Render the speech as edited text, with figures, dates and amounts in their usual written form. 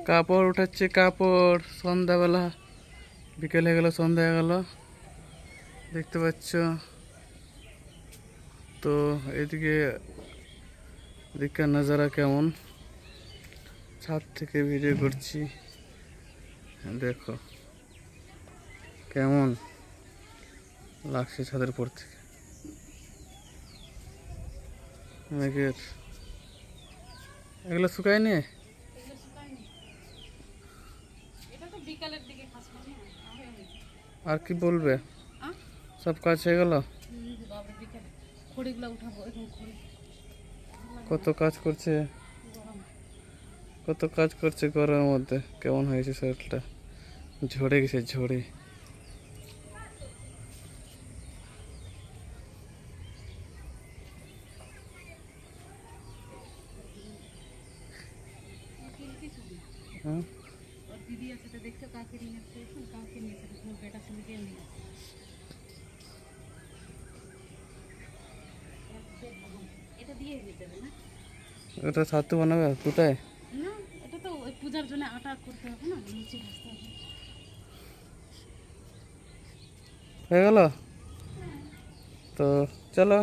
কাপড় উঠাচ্ছে, কাপড়। সন্ধ্যাবেলা, বিকেল হয়ে গেল, সন্ধ্যা হয়ে গেল, দেখতে পাচ্ছ। তো এদিকে এদিককার নজারা কেমন, ছাদ থেকে ভিডিও করছি, দেখো কেমন লাগছে ছাদের উপর থেকে। মেঘের এগুলো শুকায়নি, আর কি বলবে, সব কাজ হয়ে গেল। কত কাজ করছে, কত কাজ করছে গরমের মধ্যে। কেমন হয়েছে শরীরটা, ঝরে গেছে, ঝরে। হ্যাঁ, এটা ছাতু বানাবে দুটায়। না, এটা তো ওই পূজার জন্য আটা করতে হবে না, লুচি ভাজতে হবে। হয়ে গেল তো, চলো।